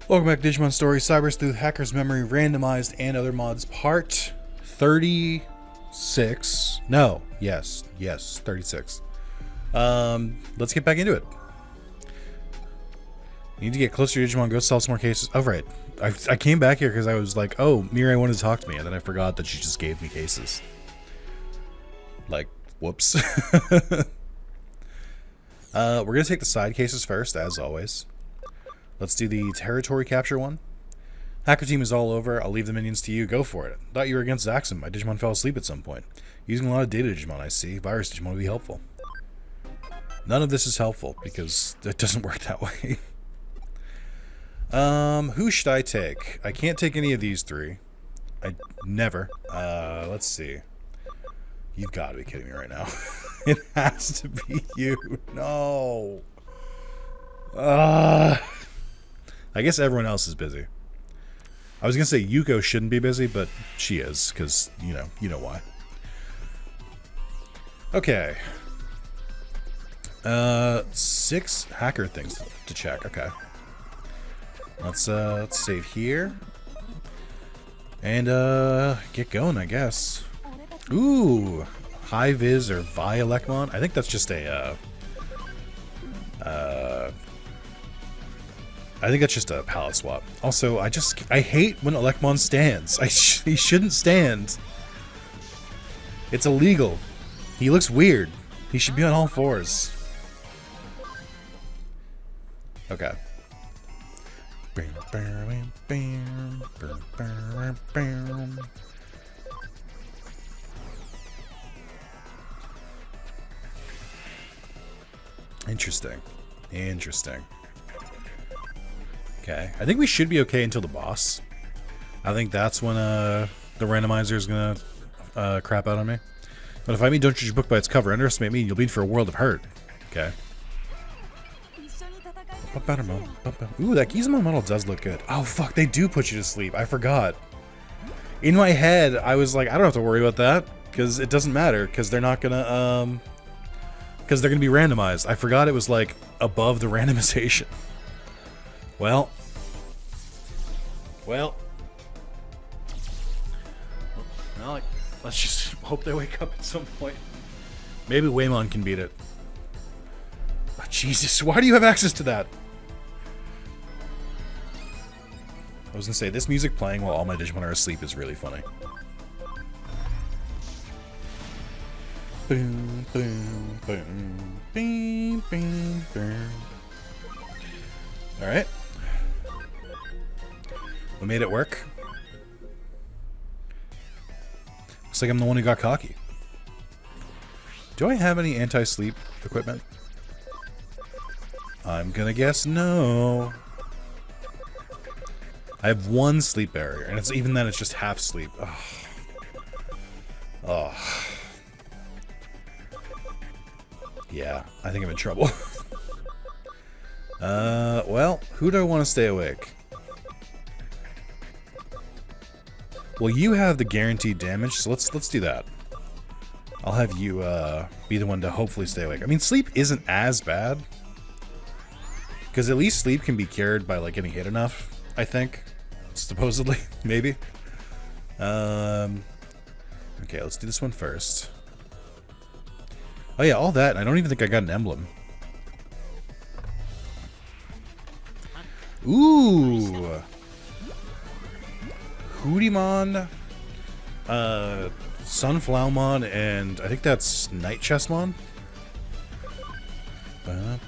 Welcome back to Digimon Story, Cyber Sleuth, Hacker's Memory, Randomized, and Other Mods, Part 36. No, yes, 36. Let's get back into it. You need to get closer to Digimon, go solve some more cases. Oh, right. I came back here because I was like, oh, Mirai wanted to talk to me, and then I forgot that she just gave me cases. Like, whoops. We're going to take the side cases first, as always. Let's do the territory capture one. Hacker team is all over. I'll leave the minions to you. Go for it. Thought you were against Zaxxon. My Digimon fell asleep at some point. Using a lot of data Digimon, I see. Virus Digimon would be helpful. None of this is helpful because it doesn't work that way. Who should I take? I can't take any of these three. I never. Let's see. You've got to be kidding me right now. It has to be you. No. I guess everyone else is busy. I was gonna say Yuko shouldn't be busy, but she is, because you know why. Okay. 6 hacker things to check. Okay. Let's save here. And get going, I guess. Ooh, high vis or Violekmon. I think that's just a I think that's just a palette swap. Also, I hate when Elekmon stands. He shouldn't stand. It's illegal. He looks weird. He should be on all fours. Okay. Interesting. Interesting. Okay. I think we should be okay until the boss. I think that's when the randomizer is gonna crap out on me. But if I mean don't judge your book by its cover, underestimate me, you'll bleed for a world of hurt. Okay. Ooh, that Gizmo model does look good. Oh fuck, they do put you to sleep. I forgot. In my head, I was like, I don't have to worry about that because it doesn't matter because they're not gonna because they're gonna be randomized. I forgot it was like above the randomization. Well, let's just hope they wake up at some point. Maybe Waymon can beat it. Oh, Jesus, why do you have access to that? I was gonna say, this music playing while all my Digimon are asleep is really funny. Boom, boom, boom, boom, boom, boom. Alright. We made it work. Looks like I'm the one who got cocky. Do I have any anti-sleep equipment? I'm gonna guess no. I have 1 sleep barrier, and it's even then it's just half sleep. Ugh. Oh. Yeah, I think I'm in trouble. Well, who do I want to stay awake? Well, you have the guaranteed damage, so let's do that. I'll have you be the one to hopefully stay awake. I mean, sleep isn't as bad. Because at least sleep can be cured by like getting hit enough, I think. Supposedly, maybe. Okay, let's do this one first. Oh yeah, all that. I don't even think I got an emblem. Ooh. Hoodimon, Sunflowmon, and I think that's Night Chessmon. And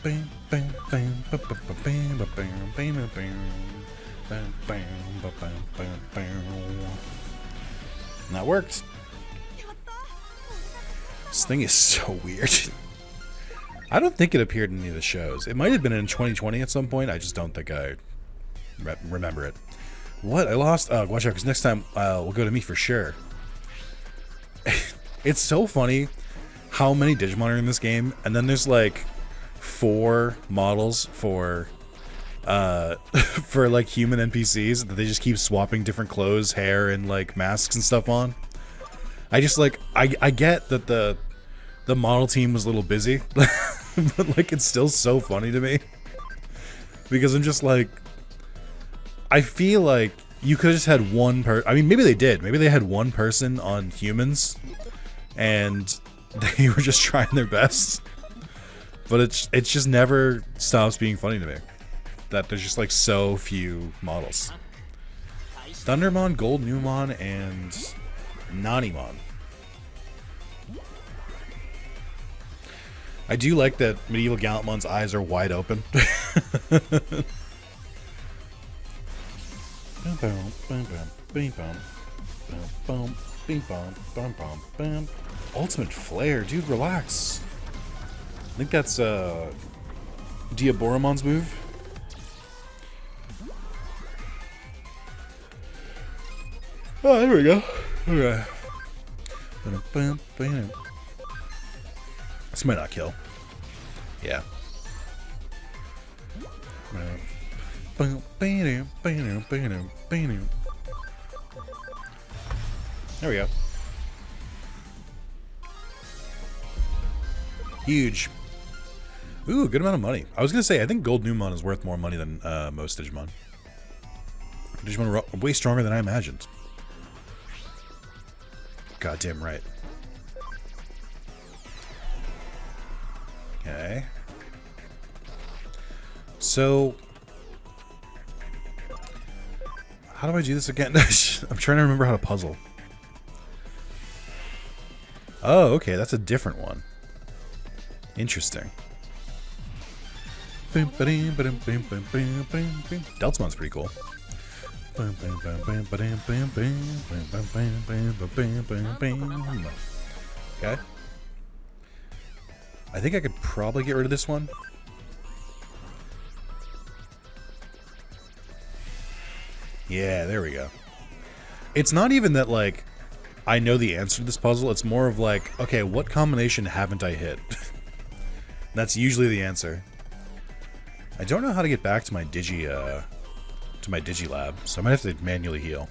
that worked. This thing is so weird. I don't think it appeared in any of the shows. It might have been in 2020 at some point. I just don't think I remember it. What? I lost? Oh, watch out, because next time we'll go to me for sure. It's so funny how many Digimon are in this game, and then there's like 4 models for like human NPCs that they just keep swapping different clothes, hair, and like masks and stuff on. I just like I get that the model team was a little busy, but like it's still so funny to me because I'm just like, I feel like you could have just had one I mean, maybe they did. Maybe they had one person on humans, and they were just trying their best. But it's just never stops being funny to me that there's just like so few models. Thundermon, Gold Newmon, and Nanimon. I do like that Medieval Gallantmon's eyes are wide open. Ultimate Flare, dude, relax. I think that's Diaboromon's move. Oh, there we go. Okay. This might not kill. Yeah. There we go. Huge. Ooh, good amount of money. I was gonna say, I think Gold Newmon is worth more money than most Digimon. Digimon are way stronger than I imagined. Goddamn right. Okay. So, how do I do this again? I'm trying to remember how to puzzle. Oh, okay, that's a different one. Interesting. Deltamon's pretty cool. Okay. I think I could probably get rid of this one. Yeah, there we go. It's not even that, like, I know the answer to this puzzle. It's more of like, okay, what combination haven't I hit? That's usually the answer. I don't know how to get back to my Digilab, so I might have to manually heal.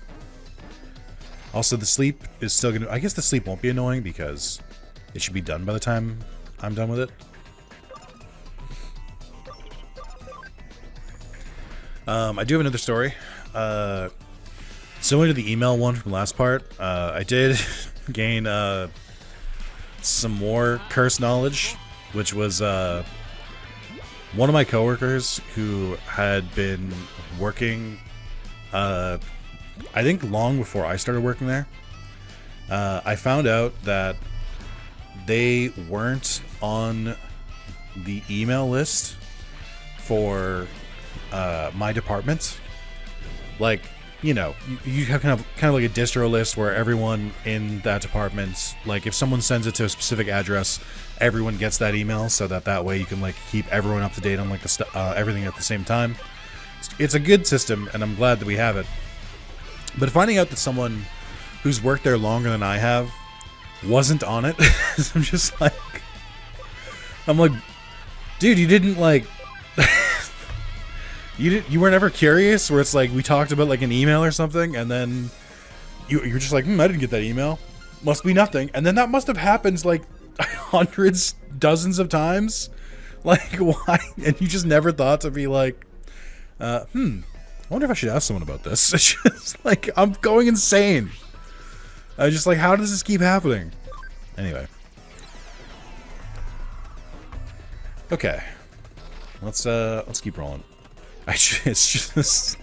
Also, the sleep is still gonna... I guess the sleep won't be annoying because it should be done by the time I'm done with it. I do have another story. Similar to the email one from last part, I did gain some more curse knowledge, which was one of my coworkers who had been working, I think long before I started working there. I found out that they weren't on the email list for my department. Like, you know, you have kind of like a distro list where everyone in that department, like if someone sends it to a specific address, everyone gets that email, so that way you can like keep everyone up to date on like the everything at the same time. It's a good system, and I'm glad that we have it. But finding out that someone who's worked there longer than I have wasn't on it, I'm just like, dude, you didn't like. You weren't ever curious where it's like we talked about like an email or something, and then you're just like, I didn't get that email. Must be nothing. And then that must have happened like hundreds, dozens of times. Like, why? And you just never thought to be like, I wonder if I should ask someone about this. It's just like, I'm going insane. I was just like, how does this keep happening? Anyway. Okay. Let's keep rolling. It's just,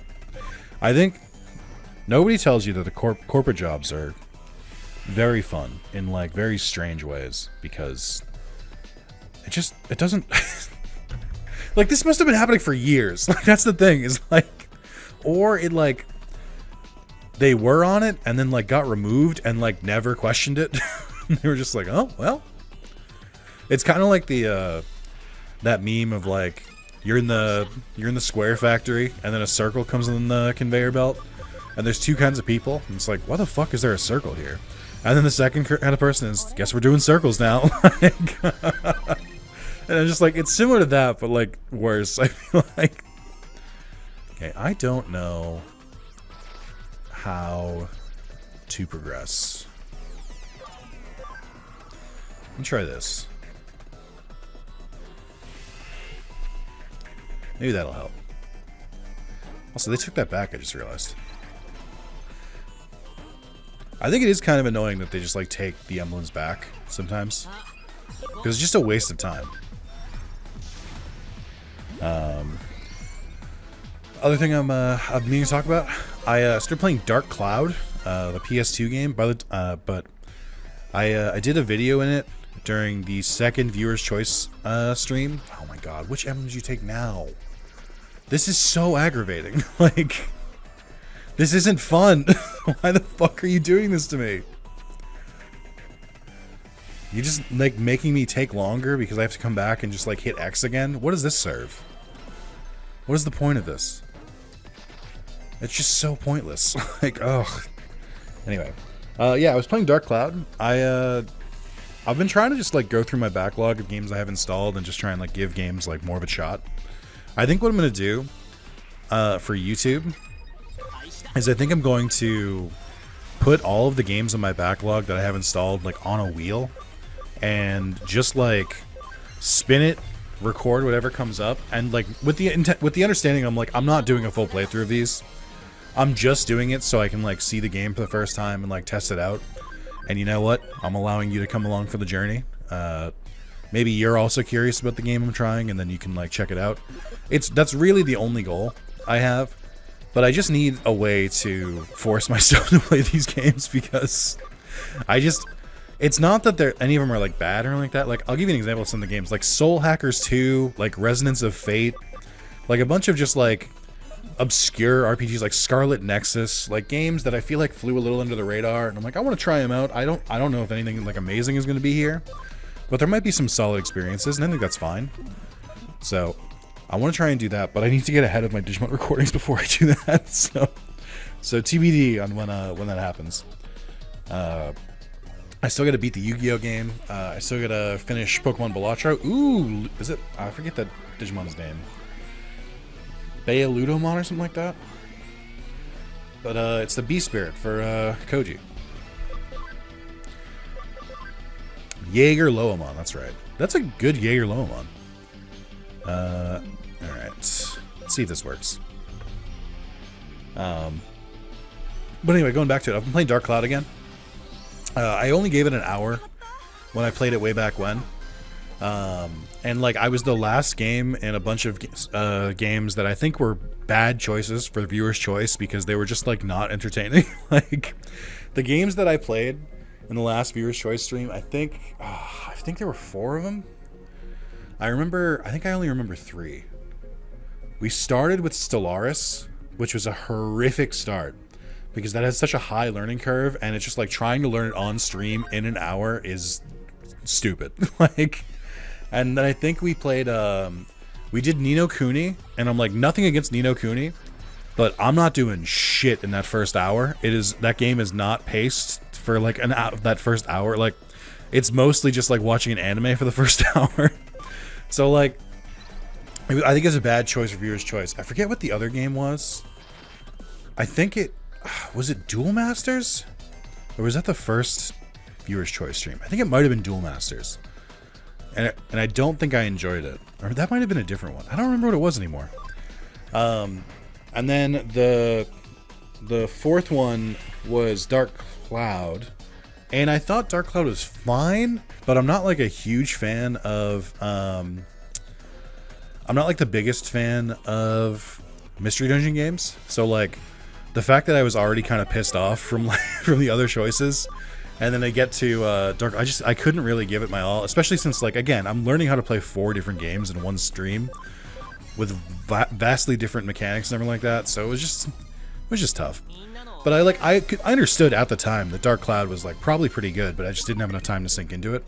I think nobody tells you that the corporate jobs are very fun in like very strange ways, because it doesn't like, this must have been happening for years. Like, that's the thing, is like, or it like they were on it and then like got removed and like never questioned it. They were just like, oh well. It's kind of like the that meme of like, you're in the square factory, and then a circle comes in the conveyor belt, and there's two kinds of people, and it's like, why the fuck is there a circle here? And then the second kind of person is, guess we're doing circles now. Like, and I'm just like, it's similar to that, but like worse. I feel like, okay, I don't know how to progress. Let me try this. Maybe that'll help. Also, they took that back, I just realized. I think it is kind of annoying that they just, like, take the emblems back sometimes. Because it's just a waste of time. Other thing I'm meaning to talk about, I started playing Dark Cloud, the PS2 game, but I did a video in it during the second Viewer's Choice stream. Oh my god, which emblem did you take now? This is so aggravating. Like, this isn't fun. Why the fuck are you doing this to me? You just, like, making me take longer because I have to come back and just, like, hit X again? What does this serve? What is the point of this? It's just so pointless. Like, ugh. Anyway. Yeah, I was playing Dark Cloud. I've been trying to just, like, go through my backlog of games I have installed and just try and, like, give games, like, more of a shot. I think what I'm going to do for YouTube is I think I'm going to put all of the games in my backlog that I have installed, like, on a wheel and just, like, spin it, record whatever comes up, and, like, with the understanding I'm, like, I'm not doing a full playthrough of these. I'm just doing it so I can, like, see the game for the first time and, like, test it out. And you know what? I'm allowing you to come along for the journey. Maybe you're also curious about the game I'm trying, and then you can, like, check it out. That's really the only goal I have. But I just need a way to force myself to play these games because it's not that any of them are, like, bad or anything like that. Like, I'll give you an example of some of the games. Like, Soul Hackers 2, like, Resonance of Fate. Like, a bunch of just, like, obscure RPGs like Scarlet Nexus, like games that I feel like flew a little under the radar, and I'm like, I want to try them out. I don't know if anything like amazing is going to be here, but there might be some solid experiences, and I think that's fine. So I want to try and do that, but I need to get ahead of my Digimon recordings before I do that. So TBD on when that happens. I still got to beat the Yu-Gi-Oh game. I still got to finish Pokemon Balatro. Ooh, is it? I forget that Digimon's name. Bayaludomon or something like that. But it's the Beast Spirit for Koji. Jaeger Loamon, that's right. That's a good Jaeger Loamon. Alright. Let's see if this works. But anyway, going back to it, I've been playing Dark Cloud again. I only gave it an hour when I played it way back when. And like I was the last game in a bunch of games that I think were bad choices for Viewer's Choice because they were just like not entertaining. Like the games that I played in the last Viewer's Choice stream, I think there were 4 of them. I think I only remember 3. We started with Stellaris, which was a horrific start because that has such a high learning curve, and it's just like trying to learn it on stream in an hour is stupid. Like. And then I think we played, we did Ni no Kuni, and I'm like, nothing against Ni no Kuni, but I'm not doing shit in that first hour. That game is not paced for like that first hour. Like, it's mostly just like watching an anime for the first hour. So like, I think it's a bad choice for Viewer's Choice. I forget what the other game was. I think was it Duel Masters? Or was that the first Viewer's Choice stream? I think it might have been Duel Masters. And I don't think I enjoyed it. Or that might have been a different one. I don't remember what it was anymore. And then the 4th one was Dark Cloud. And I thought Dark Cloud was fine, but I'm not like a huge fan of... I'm not like the biggest fan of Mystery Dungeon games. So like, the fact that I was already kind of pissed off from the other choices... And then I get to Dark... I couldn't really give it my all, especially since, like, again, I'm learning how to play 4 different games in one stream with vastly different mechanics and everything like that, so it was just tough. But I understood at the time that Dark Cloud was, like, probably pretty good, but I just didn't have enough time to sink into it.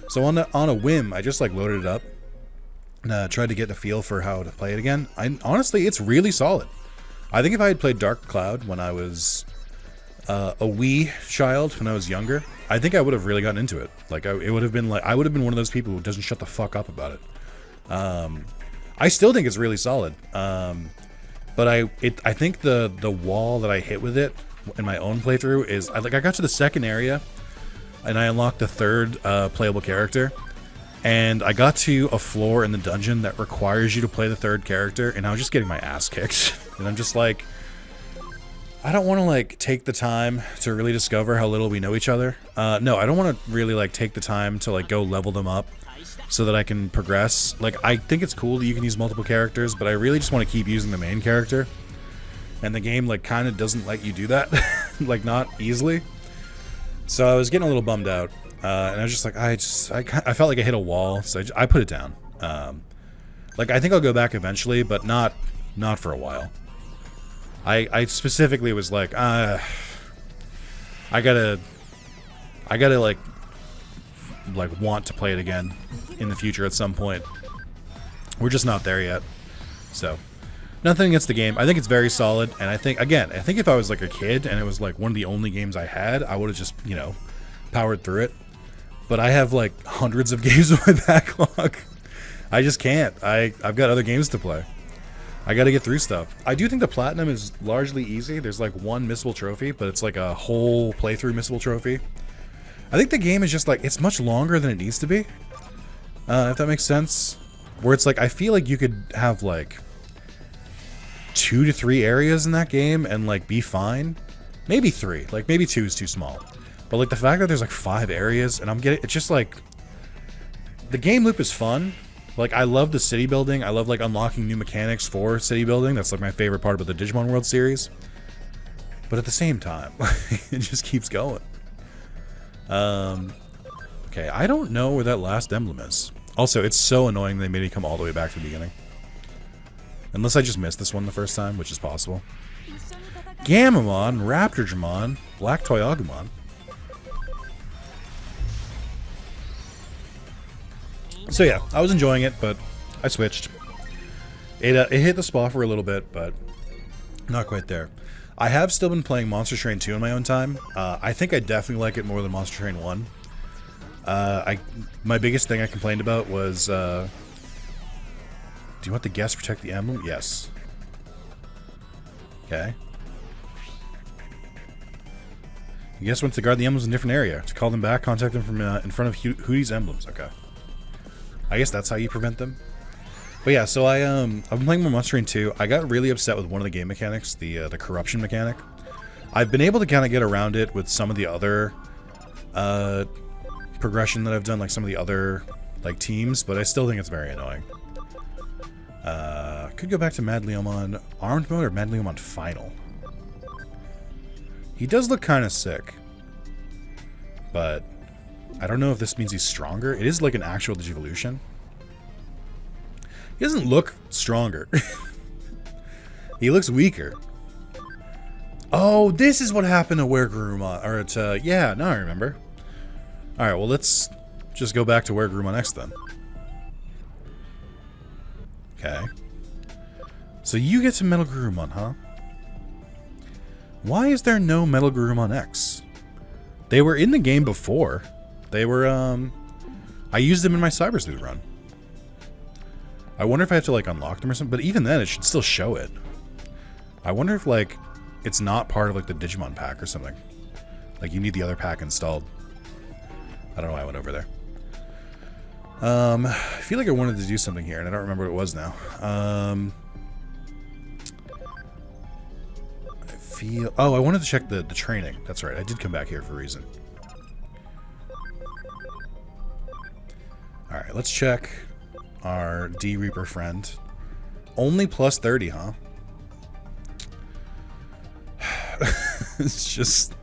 So on a whim, I just, like, loaded it up and tried to get a feel for how to play it again. Honestly, it's really solid. I think if I had played Dark Cloud when I was... a wee child when I was younger, I think I would have really gotten into it. Like it would have been like I would have been one of those people who doesn't shut the fuck up about it. I still think it's really solid. But I think the wall that I hit with it in my own playthrough is I got to the second area and I unlocked the 3rd playable character, and I got to a floor in the dungeon that requires you to play the 3rd character, and I was just getting my ass kicked. And I'm just like, I don't want to like take the time to really discover how little we know each other. No, I don't want to really like take the time to like go level them up so that I can progress. Like, I think it's cool that you can use multiple characters, but I really just want to keep using the main character. And the game like kind of doesn't let you do that, like not easily. So I was getting a little bummed out, and I was just like, I felt like I hit a wall, so I put it down. Like, I think I'll go back eventually, but not for a while. I specifically was like, I gotta like want to play it again in the future at some point. We're just not there yet. So, nothing against the game. I think it's very solid, and I think if I was like a kid and it was like one of the only games I had, I would have just, you know, powered through it. But I have like hundreds of games on my backlog. I just can't. I've got other games to play. I gotta get through stuff. I do think the platinum is largely easy. There's like one missable trophy, but it's like a whole playthrough missable trophy. I think the game is just like, it's much longer than it needs to be. If that makes sense. Where it's like, I feel like you could have like 2 to 3 areas in that game and like be fine. Maybe 3. Like maybe 2 is too small. But like the fact that there's like 5 areas and it's just like, the game loop is fun. Like, I love the city building. I love, like, unlocking new mechanics for city building. That's, like, my favorite part about the Digimon World series. But at the same time, it just keeps going. Okay, I don't know where that last emblem is. Also, it's so annoying they made me come all the way back to the beginning. Unless I just missed this one the first time, which is possible. Gamamon, Raptorjamon, Black Toy Agumon. So yeah, I was enjoying it, but I switched. It hit the spot for a little bit, but not quite there. I have still been playing Monster Train 2 in my own time. I think I definitely like it more than Monster Train 1. My biggest thing I complained about was, do you want the guest protect the emblem? Yes. Okay. The guest wants to guard the emblems in a different area. To call them back, contact them from in front of Hootie's emblems. Okay. I guess that's how you prevent them. But yeah, so I've been playing more Monster Train 2. I got really upset with one of the game mechanics, the corruption mechanic. I've been able to kind of get around it with some of the other progression that I've done, like some of the other like teams, but I still think it's very annoying. Could go back to Mad Leomon Armed Mode or Mad Leomon Final. He does look kind of sick, but I don't know if this means he's stronger. It is like an actual Digivolution. He doesn't look stronger. He looks weaker. Oh, this is what happened to Weregarurumon. Or to, yeah, now I remember. Alright, well, let's just go back to Weregarurumon X then. Okay. So you get to Metal Garurumon, huh? Why is there no Metal Garurumon X? They were in the game before. They were, I used them in my Cyber Sleuth run. I wonder if I have to, like, unlock them or something. But even then, it should still show it. I wonder if, like, it's not part of, like, the Digimon pack or something. Like, you need the other pack installed. I don't know why I went over there. I feel like I wanted to do something here, and I don't remember what it was now. Oh, I wanted to check the training. That's right. I did come back here for a reason. Alright, let's check our D Reaper friend. Only plus 30, huh? It's just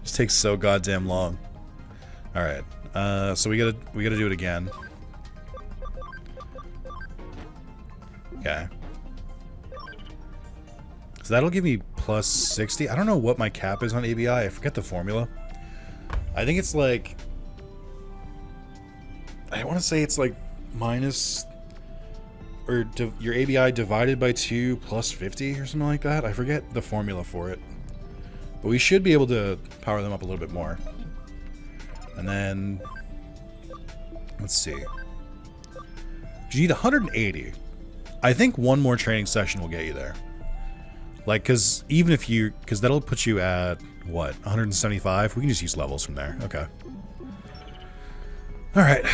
takes so goddamn long. Alright. So we gotta do it again. Okay. So that'll give me plus 60. I don't know what my cap is on ABI. I forget the formula. I think it's like, I want to say it's like minus, or your ABI divided by 2 plus 50 or something like that. I forget the formula for it. But we should be able to power them up a little bit more. And then, let's see. You need 180. I think one more training session will get you there. Like, because even if you, because that'll put you at, what, 175? We can just use levels from there. Okay. Alright.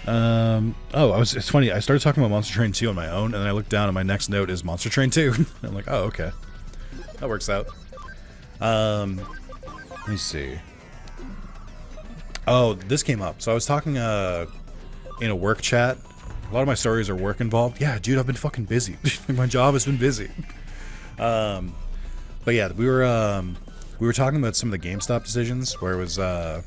It's funny. I started talking about Monster Train 2 on my own, and then I looked down and my next note is Monster Train 2. I'm like, oh, okay. That works out. Let me see. Oh, this came up. So I was talking, in a work chat. A lot of my stories are work involved. Yeah, dude, I've been fucking busy. My job has been busy. But yeah, we were talking about some of the GameStop decisions where it was, I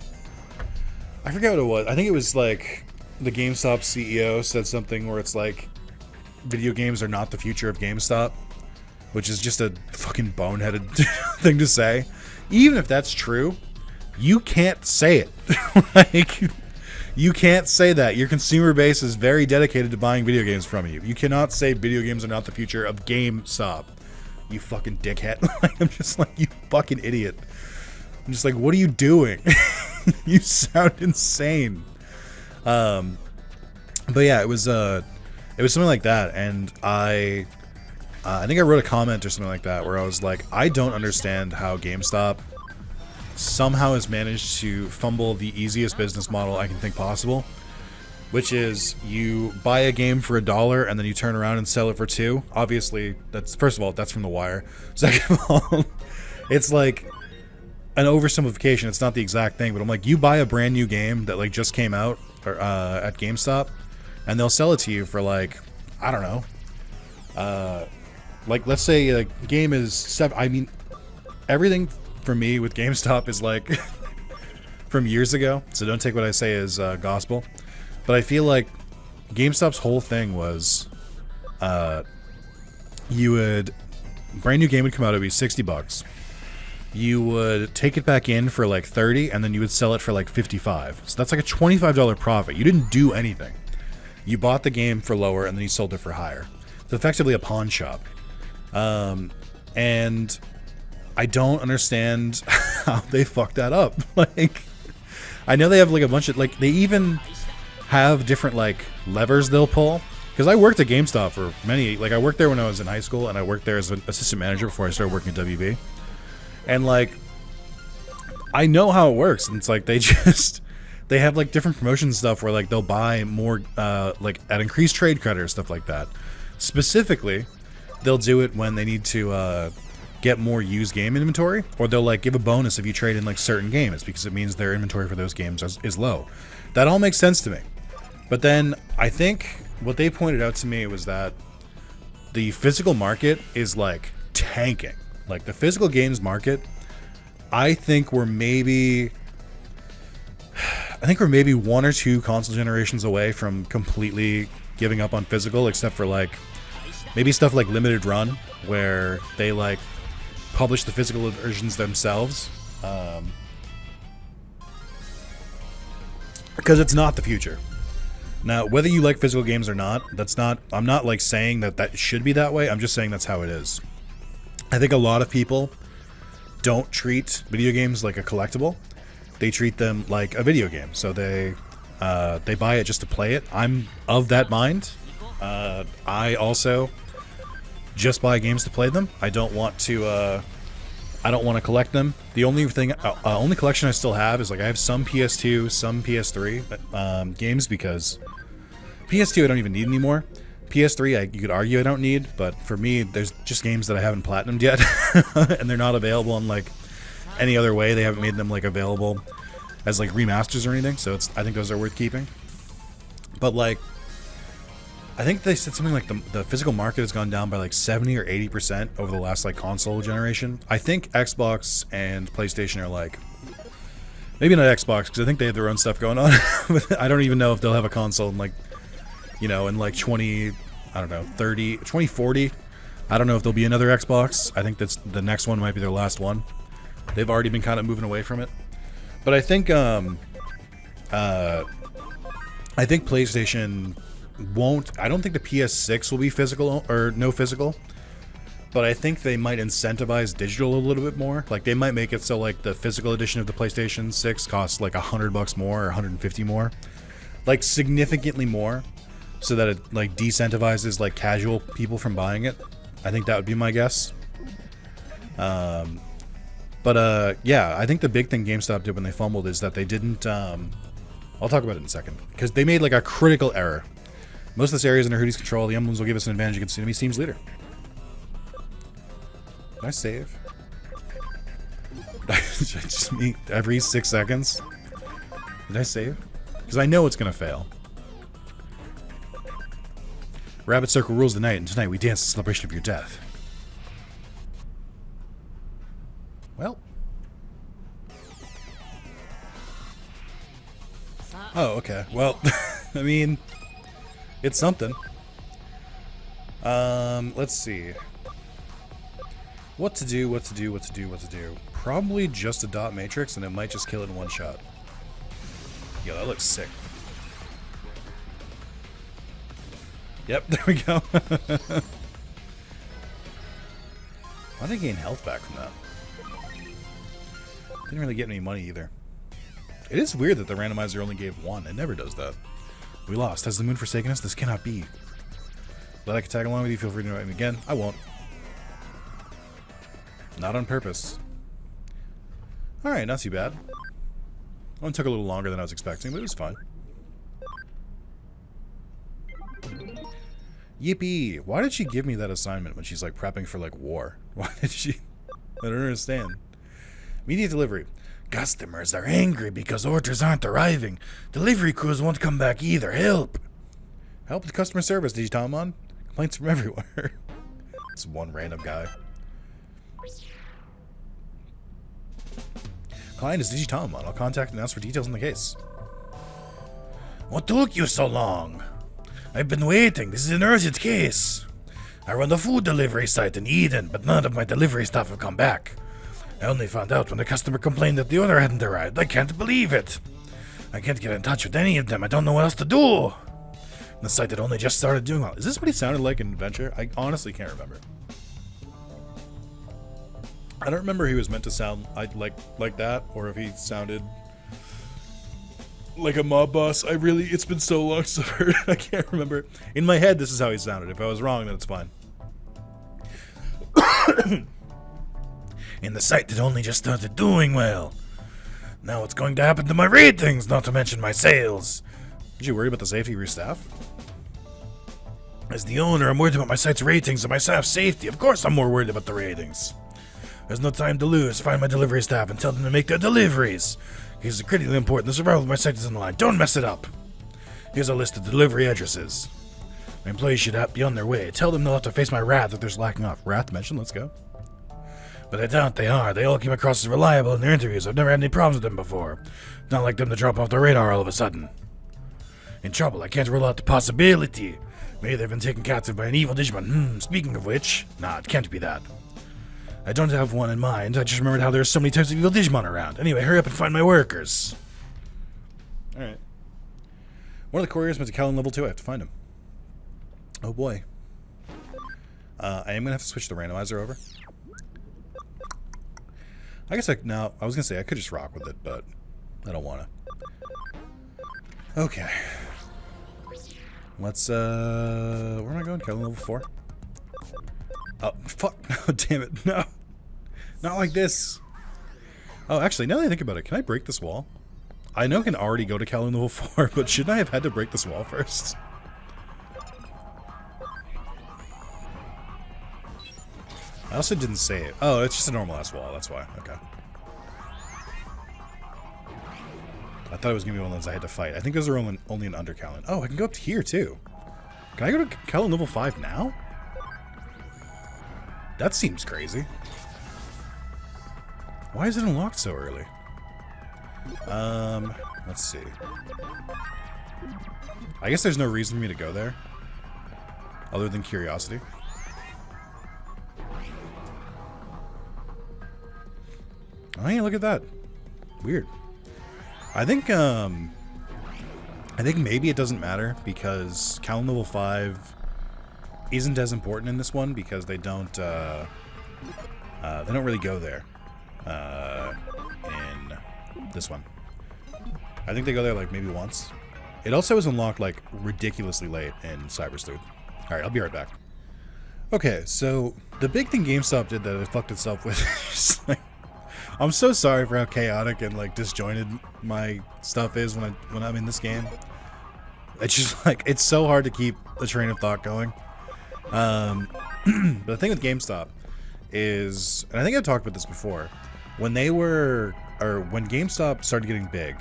forget what it was. I think it was like the GameStop CEO said something where it's like, video games are not the future of GameStop, which is just a fucking boneheaded thing to say. Even if that's true, you can't say it. Like, you can't say that. Your consumer base is very dedicated to buying video games from you. You cannot say video games are not the future of GameStop. You fucking dickhead. I'm just like, you fucking idiot. I'm just like, what are you doing? You sound insane. But yeah, it was something like that, and I think I wrote a comment or something like that where I was like, I don't understand how GameStop somehow has managed to fumble the easiest business model I can think possible, which is you buy a game for $1 and then you turn around and sell it for $2. Obviously, first of all, that's from The Wire. Second of all, it's like an oversimplification. It's not the exact thing, but I'm like, you buy a brand new game that like just came out at GameStop, and they'll sell it to you for like, I don't know, like let's say like game is $7. I mean, everything for me with GameStop is like from years ago, so don't take what I say as gospel. But I feel like GameStop's whole thing was, brand new game would come out, it would be $60. You would take it back in for like $30, and then you would sell it for like $55. So that's like a $25 profit. You didn't do anything. You bought the game for lower, and then you sold it for higher. It's effectively a pawn shop. And I don't understand how they fucked that up. Like, I know they have like a bunch of, like, they even have different like levers they'll pull. Because I worked at GameStop for I worked there when I was in high school, and I worked there as an assistant manager before I started working at WB. And like, I know how it works. And it's like, they have like different promotion stuff where like they'll buy more, like at increased trade credit or stuff like that. Specifically, they'll do it when they need to get more used game inventory, or they'll like give a bonus if you trade in like certain games because it means their inventory for those games is low. That all makes sense to me. But then I think what they pointed out to me was that the physical market is like tanking. Like the physical games market, I think we're maybe 1 or 2 console generations away from completely giving up on physical, except for like maybe stuff like Limited Run, where they like publish the physical versions themselves, because it's not the future. Now, whether you like physical games or not, I'm not like saying that should be that way. I'm just saying that's how it is. I think a lot of people don't treat video games like a collectible. They treat them like a video game. So they buy it just to play it. I'm of that mind. I also just buy games to play them. I don't want to collect them. The only collection I still have is like I have some PS2, some PS3 games, because PS2 I don't even need anymore. PS3 you could argue I don't need, but for me there's just games that I haven't platinumed yet, and they're not available in like any other way. They haven't made them like available as like remasters or anything, so I think those are worth keeping. But like, I think they said something like the physical market has gone down by like 70 or 80% over the last like console generation. I think Xbox and PlayStation are like, maybe not Xbox, because I think they have their own stuff going on. I don't even know if they'll have a console in like, you know, in like 2040. I don't know if there'll be another Xbox. I think that's the next one might be their last one. They've already been kind of moving away from it. But I think PlayStation won't. I don't think the PS6 will be physical or no physical. But I think they might incentivize digital a little bit more. Like they might make it so like the physical edition of the PlayStation 6 costs like $100 more or $150 more, like significantly more, so that it like decentivizes like casual people from buying it. I think that would be my guess. But yeah, I think the big thing GameStop did when they fumbled is that they didn't I'll talk about it in a second. Because they made like a critical error. Most of this area is under Hootie's control. The emblems will give us an advantage against the enemy team's leader. Did I save? Just me every 6 seconds? Did I save? Because I know it's going to fail. Rabbit Circle rules the night, and tonight we dance in celebration of your death. Well. Oh, okay. Well, I mean, it's something. Let's see. What to do. Probably just a dot matrix, and it might just kill it in one shot. Yo, that looks sick. Yep, there we go. Why did I gain health back from that? Didn't really get any money either. It is weird that the randomizer only gave 1. It never does that. We lost. Has the moon forsaken us? This cannot be. Glad I could tag along with you. Feel free to invite me again. I won't. Not on purpose. Alright, not too bad. One took a little longer than I was expecting, but it was fine. Yippee! Why did she give me that assignment when she's like prepping for like war? Why did she? I don't understand. Immediate delivery. Customers are angry because orders aren't arriving. Delivery crews won't come back either. Help! Help with customer service, Digimon. Complaints from everywhere. It's one random guy. Client is Digimon. I'll contact and ask for details on the case. What took you so long? I've been waiting. This is an urgent case. I run the food delivery site in Eden, but none of my delivery staff have come back. I only found out when the customer complained that the order hadn't arrived. I can't believe it. I can't get in touch with any of them. I don't know what else to do. The site had only just started doing well. Is this what he sounded like in Adventure? I honestly can't remember. I don't remember if he was meant to sound like that, or if he sounded like a mob boss. It's been so long since I've heard it, I can't remember. In my head, this is how he sounded. If I was wrong, then it's fine. And the site had only just started doing well. Now what's going to happen to my ratings, not to mention my sales? Did you worry about the safety of your staff? As the owner, I'm worried about my site's ratings and my staff's safety. Of course I'm more worried about the ratings. There's no time to lose. Find my delivery staff and tell them to make their deliveries. It's critically important. The survival of my site is on the line. Don't mess it up. Here's a list of delivery addresses. My employees should be on their way. Tell them they'll have to face my wrath if they're slacking off. Wrath mentioned. Let's go. But I doubt they are. They all came across as reliable in their interviews. I've never had any problems with them before. It's not like them to drop off the radar all of a sudden. In trouble. I can't rule out the possibility. Maybe they've been taken captive by an evil Digimon. Speaking of which, nah, it can't be that. I don't have one in mind. I just remembered how there's so many types of evil Digimon around. Anyway, hurry up and find my workers. Alright. One of the couriers went to Callan level 2. I have to find him. Oh boy. I am going to have to switch the randomizer over. I guess I was going to say I could just rock with it, but I don't want to. Okay. Let's, where am I going? Callan level 4? Oh, fuck. No, damn it. No. Not like this. Oh, actually, now that I think about it, can I break this wall? I know I can already go to Callan level 4, but shouldn't I have had to break this wall first? I also didn't save. Oh, it's just a normal-ass wall. That's why. Okay. I thought it was going to be one of those I had to fight. I think those are only an under Callan. Oh, I can go up to here, too. Can I go to Callan level 5 now? That seems crazy. Why is it unlocked so early? Let's see. I guess there's no reason for me to go there. Other than curiosity. Oh yeah, look at that. Weird. I think maybe it doesn't matter because Callan level 5 isn't as important in this one because they don't really go there in this one. I think they go there like maybe once. It also is unlocked like ridiculously late in Cyber Sleuth. Alright, I'll be right back. Okay, so the big thing GameStop did that it fucked itself with is like I'm so sorry for how chaotic and like disjointed my stuff is when I'm in this game. It's just like it's so hard to keep the train of thought going. But the thing with GameStop is, and I think I've talked about this before, when GameStop started getting big,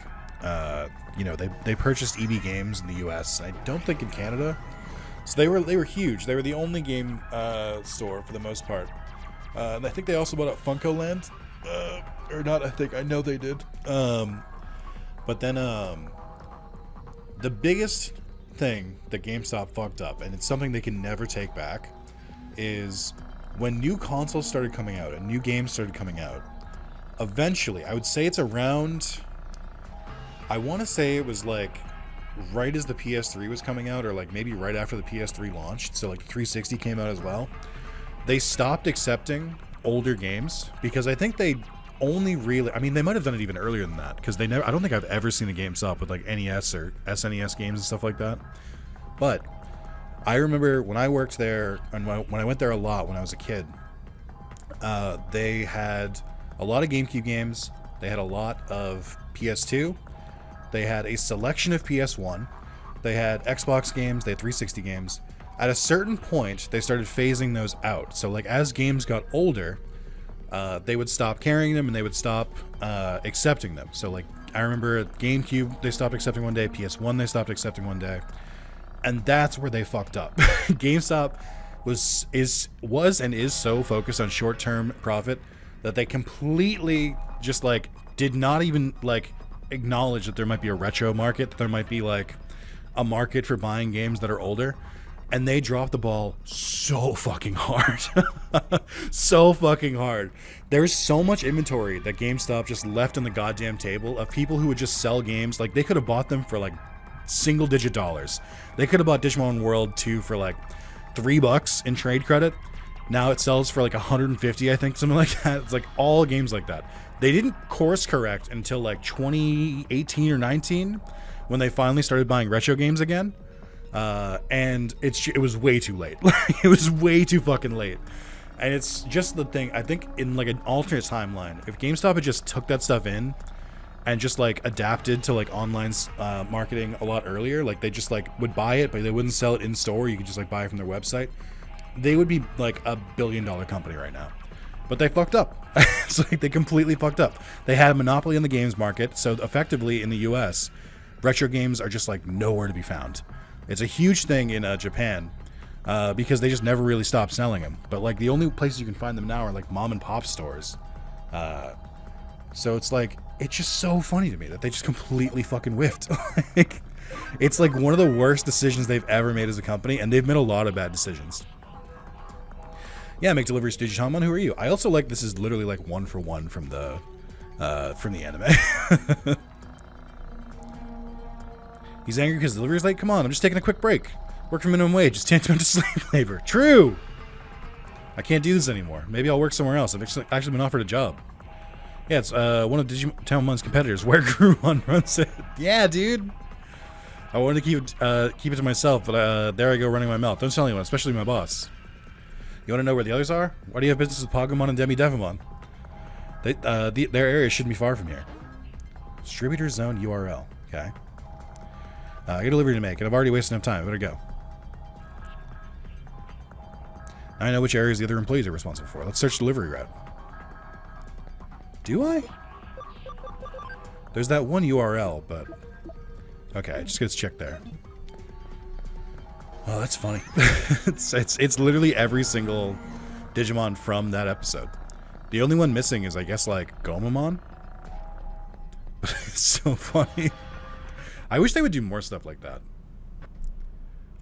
you know, they purchased EB Games in the U.S. I don't think in Canada. So they were huge. They were the only game store for the most part. And I think they also bought out Funko Land, or not. I know they did. But then the biggest thing that GameStop fucked up, and it's something they can never take back, is when new consoles started coming out and new games started coming out. Eventually, I would say it's around. I want to say it was like right as the PS3 was coming out, or like maybe right after the PS3 launched. So like the 360 came out as well. They stopped accepting older games because I think they only really, I mean, they might have done it even earlier than that because they never, I don't think I've ever seen a GameStop with like NES or SNES games and stuff like that. But I remember when I worked there and when I went there a lot when I was a kid, they had a lot of GameCube games. They had a lot of PS2. They had a selection of PS1. They had Xbox games. They had 360 games. At a certain point, they started phasing those out. So, like, as games got older, they would stop carrying them and they would stop accepting them. So, like, I remember at GameCube, they stopped accepting one day. PS1, they stopped accepting one day. And that's where they fucked up. GameStop was and is so focused on short-term profit that they completely just, like, did not even, like, acknowledge that there might be a retro market, that there might be, like, a market for buying games that are older. And they dropped the ball so fucking hard. So fucking hard. There's so much inventory that GameStop just left on the goddamn table of people who would just sell games. Like, they could have bought them for, like, single-digit dollars. They could have bought Digimon World 2 for, like, $3 in trade credit. Now it sells for, like, 150, I think, something like that. It's, like, all games like that. They didn't course correct until, like, 2018 or 19 when they finally started buying retro games again. And it was way too late. It was way too fucking late. And it's just the thing, I think in like an alternate timeline, if GameStop had just took that stuff in and just like adapted to like online marketing a lot earlier, like they just like would buy it, but they wouldn't sell it in store. You could just like buy it from their website. They would be like a billion-dollar company right now. But they fucked up. It's like they completely fucked up. They had a monopoly in the games market. So effectively in the US, retro games are just like nowhere to be found. It's a huge thing in Japan because they just never really stopped selling them. But like the only places you can find them now are like mom and pop stores. So it's like, it's just so funny to me that they just completely fucking whiffed. Like, it's like one of the worst decisions they've ever made as a company, and they've made a lot of bad decisions. Yeah, make deliveries to Digimon. Who are you? I also like this is literally like one for one from the anime. He's angry because the delivery's late? Come on, I'm just taking a quick break. Work for minimum wage. It's tantamount to slave labor. True! I can't do this anymore. Maybe I'll work somewhere else. I've actually been offered a job. Yeah, it's one of Digimon's competitors. Where Grumon runs it. Yeah, dude! I wanted to keep it to myself, but there I go running my mouth. Don't tell anyone, especially my boss. You want to know where the others are? Why do you have business with Pogomon and Demi-Devimon? Their area shouldn't be far from here. Distributor zone URL. Okay. I got a delivery to make, and I've already wasted enough time. I better go. I know which areas the other employees are responsible for. Let's search delivery route. Do I? There's that one URL, but... Okay, just gets checked there. Oh, that's funny. it's literally every single Digimon from that episode. The only one missing is, I guess, like, Gomamon? But it's so funny. I wish they would do more stuff like that.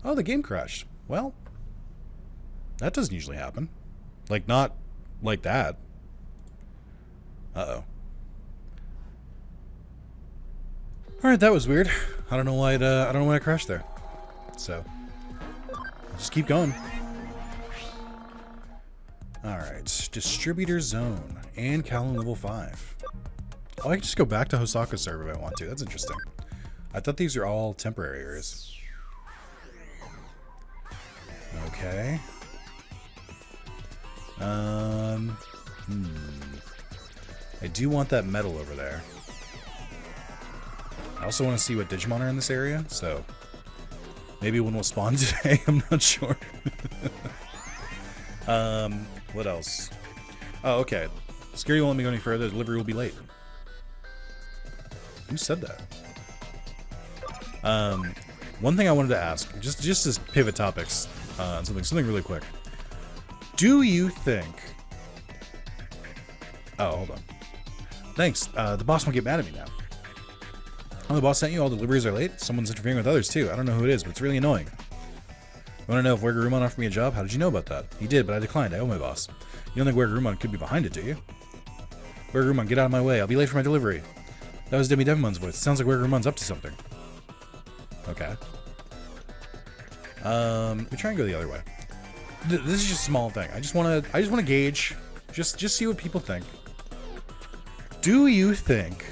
Oh, the game crashed. Well, that doesn't usually happen. Like, not like that. Uh-oh. Alright, that was weird. I don't know why it crashed there. So, just keep going. Alright, distributor zone and Kowloon level 5. Oh, I can just go back to Hosaka's server if I want to. That's interesting. I thought these are all temporary areas. Okay. I do want that metal over there. I also want to see what Digimon are in this area, so maybe one will spawn today. I'm not sure. What else? Oh, okay. Scary won't let me go any further. Delivery will be late. Who said that? One thing I wanted to ask, just to pivot topics, on something really quick. Do you think? Oh, hold on. Thanks. The boss won't get mad at me now. Oh, the boss sent you. All deliveries are late. Someone's interfering with others too. I don't know who it is, but it's really annoying. You want to know if Wagurumon offered me a job? How did you know about that? He did, but I declined. I owe my boss. You don't think Wagurumon could be behind it, do you? Wagurumon, get out of my way. I'll be late for my delivery. That was Demi Devimon's voice. It sounds like Wagurumon's up to something. Okay. We try and go the other way. This is just a small thing. I just want to gauge, just see what people think. Do you think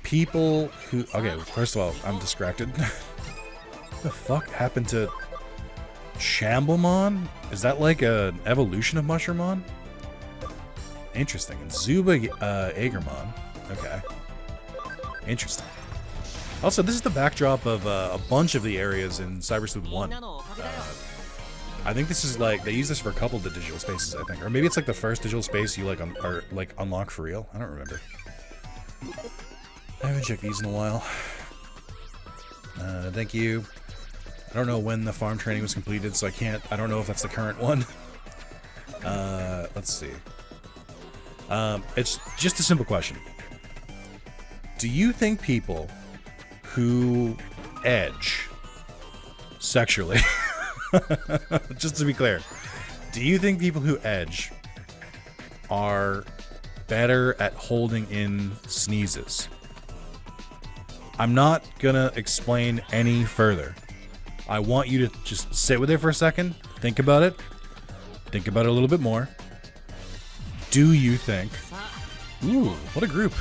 people who... Okay, first of all, I'm distracted. What the fuck happened to Shamblemon? Is that like an evolution of Mushroomon? Interesting. And Zuba Agermon. Okay. Interesting. Also, this is the backdrop of a bunch of the areas in Cyber Sleuth 1. I think this is like, they use this for a couple of the digital spaces, I think. Or maybe it's like the first digital space you like unlock for real. I don't remember. I haven't checked these in a while. Thank you. I don't know when the farm training was completed, so I don't know if that's the current one. Let's see. It's just a simple question. Do you think people who edge sexually, just to be clear, do you think people who edge are better at holding in sneezes? I'm not gonna explain any further. I want you to just sit with it for a second, think about it a little bit more. Do you think... Ooh, what a group.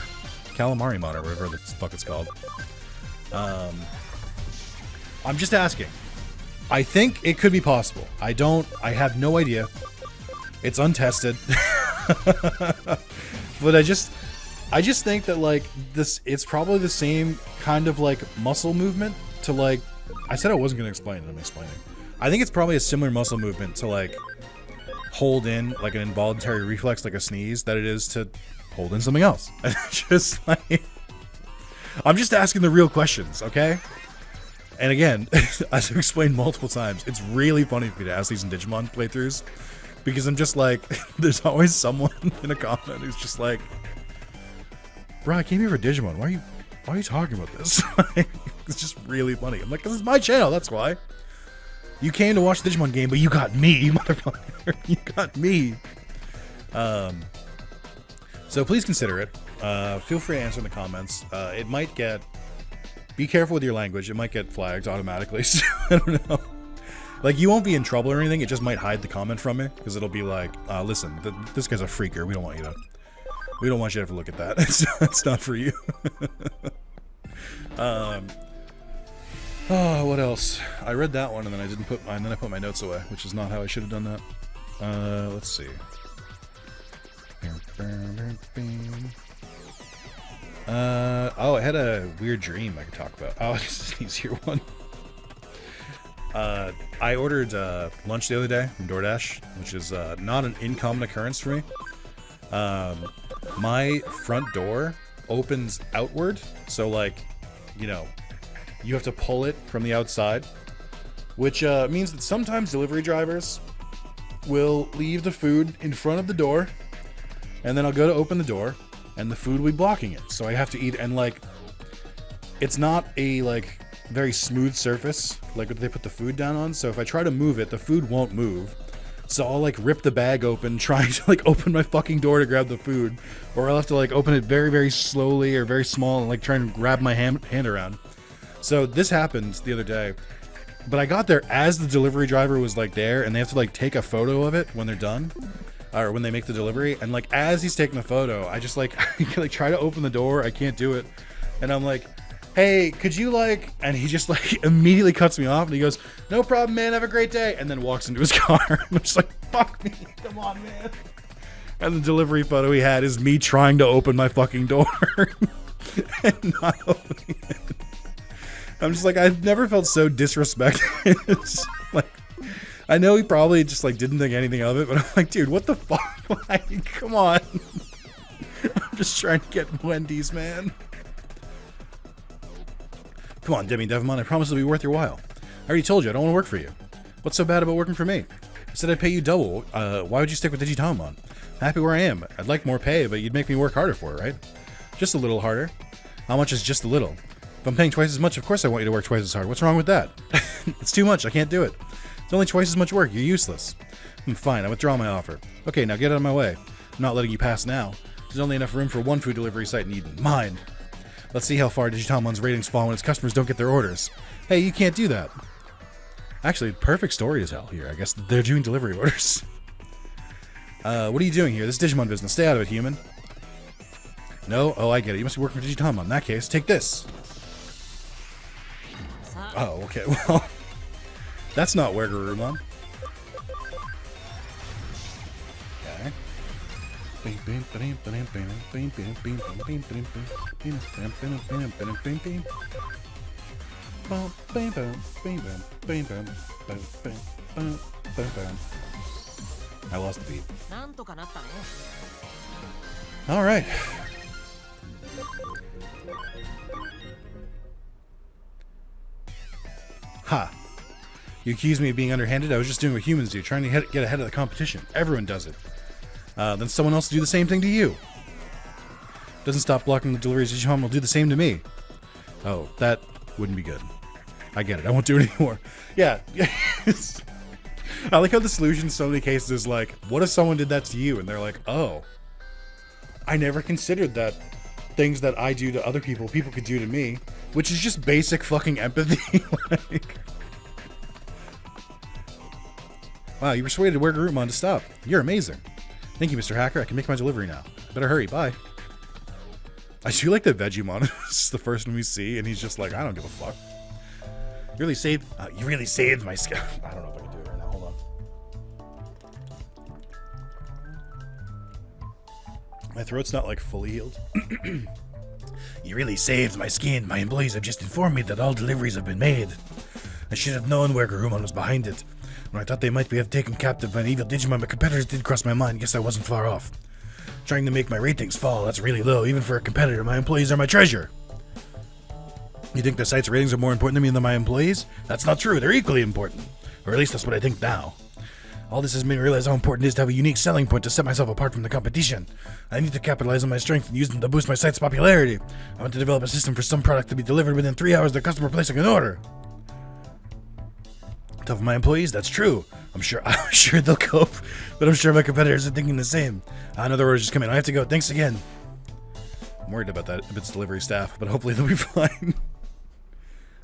Calamari Mon or whatever the fuck it's called. I'm just asking. I think it could be possible. I have no idea. It's untested. But I just think that like this, it's probably the same kind of like muscle movement to like, I said I wasn't going to explain it, I'm explaining. I think it's probably a similar muscle movement to like hold in like an involuntary reflex like a sneeze that it is to hold in something else. Just like, I'm just asking the real questions, okay? And again, as I've explained multiple times, it's really funny for me to ask these in Digimon playthroughs because I'm just like, there's always someone in a comment who's just like, bro, I came here for Digimon. Why are you talking about this? It's just really funny. I'm like, this is my channel, that's why. You came to watch the Digimon game, but you got me, you motherfucker. You got me. So please consider it. Feel free to answer in the comments. It might get... Be careful with your language. It might get flagged automatically. So I don't know. Like, you won't be in trouble or anything. It just might hide the comment from me. Because it'll be like, listen, this guy's a freaker. We don't want you to have to look at that. It's not for you. Oh, what else? I read that one and then I put my notes away, which is not how I should have done that. Let's see. Oh, I had a weird dream I could talk about. Oh, this is an easier one. I ordered lunch the other day from DoorDash, which is not an uncommon occurrence for me. My front door opens outward, so like, you know, you have to pull it from the outside, which means that sometimes delivery drivers will leave the food in front of the door, and then I'll go to open the door, and the food will be blocking it. So I have to eat, and like, it's not a like very smooth surface like what they put the food down on. So if I try to move it, the food won't move. So I'll like rip the bag open, trying to like open my fucking door to grab the food, or I'll have to like open it very, very slowly or very small and like try and grab my hand around. So this happened the other day, but I got there as the delivery driver was like there, and they have to like take a photo of it when they're done, or when they make the delivery. And like as he's taking the photo, I just like like try to open the door, I can't do it, and I'm like, hey, could you like, and he just like immediately cuts me off and he goes, no problem, man, have a great day, and then walks into his car. I'm just like, fuck me, come on, man. And the delivery photo he had is me trying to open my fucking door and not opening it. I'm just like, I've never felt so disrespected. Like, I know he probably just like didn't think anything of it, but I'm like, dude, what the fuck? Like, come on. I'm just trying to get Wendy's, man. Come on, Demi Devamon, I promise it'll be worth your while. I already told you, I don't want to work for you. What's so bad about working for me? I said I'd pay you double. Why would you stick with Digimon? I'm happy where I am. I'd like more pay, but you'd make me work harder for it, right? Just a little harder. How much is just a little? If I'm paying twice as much, of course I want you to work twice as hard. What's wrong with that? It's too much. I can't do it. It's only twice as much work. You're useless. Fine, I withdraw my offer. Okay, now get out of my way. I'm not letting you pass now. There's only enough room for one food delivery site in Eden. Mine. Let's see how far Digitomon's ratings fall when its customers don't get their orders. Hey, you can't do that. Actually, perfect story as hell here. I guess they're doing delivery orders. What are you doing here? This is Digimon business. Stay out of it, human. No? Oh, I get it. You must be working for Digitomon. In that case, take this. Oh, okay. Well, that's not Wergarumon. I lost the beat. All right. Ha. You accuse me of being underhanded? I was just doing what humans do, trying to get ahead of the competition. Everyone does it. Then someone else will do the same thing to you. Doesn't stop blocking the deliveries. Digimon will do the same to me. Oh, that wouldn't be good. I get it. I won't do it anymore. Yeah. I like how the solution in so many cases is like, what if someone did that to you? And they're like, oh, I never considered that things that I do to other people could do to me, which is just basic fucking empathy. Like, wow, you persuaded Wergarumon to stop. You're amazing. Thank you, Mr. Hacker. I can make my delivery now. Better hurry. Bye. I do like that Vegemon is the first one we see, and he's just like, I don't give a fuck. You really saved my skin. I don't know if I can do it right now. Hold on. My throat's not like fully healed. You really saved my skin. My employees have just informed me that all deliveries have been made. I should have known where Garumon was behind it. When I thought they might be taken captive by an evil Digimon, my competitors did cross my mind. Guess I wasn't far off. Trying to make my ratings fall, that's really low. Even for a competitor, my employees are my treasure. You think the site's ratings are more important to me than my employees? That's not true. They're equally important. Or at least that's what I think now. All this has made me realize how important it is to have a unique selling point to set myself apart from the competition. I need to capitalize on my strength and use them to boost my site's popularity. I want to develop a system for some product to be delivered within 3 hours of the customer placing an order. Tough of my employees? That's true. I'm sure they'll cope, but I'm sure my competitors are thinking the same. Another order's just come in. I have to go. Thanks again. I'm worried about that if it's delivery staff, but hopefully they'll be fine.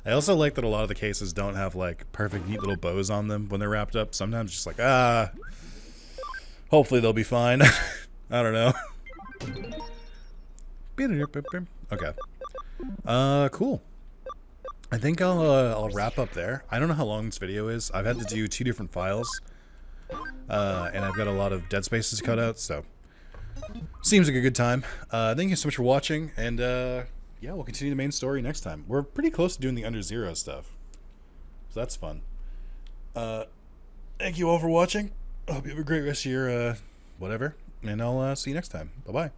I also like that a lot of the cases don't have like perfect neat little bows on them when they're wrapped up. Sometimes it's just like, hopefully they'll be fine. I don't know. Okay. Cool. I think I'll wrap up there. I don't know how long this video is. I've had to do 2 different files. And I've got a lot of dead spaces to cut out, so seems like a good time. Thank you so much for watching, and yeah, we'll continue the main story next time. We're pretty close to doing the Under Zero stuff, so that's fun. Thank you all for watching. I hope you have a great rest of your whatever, and I'll see you next time. Bye-bye.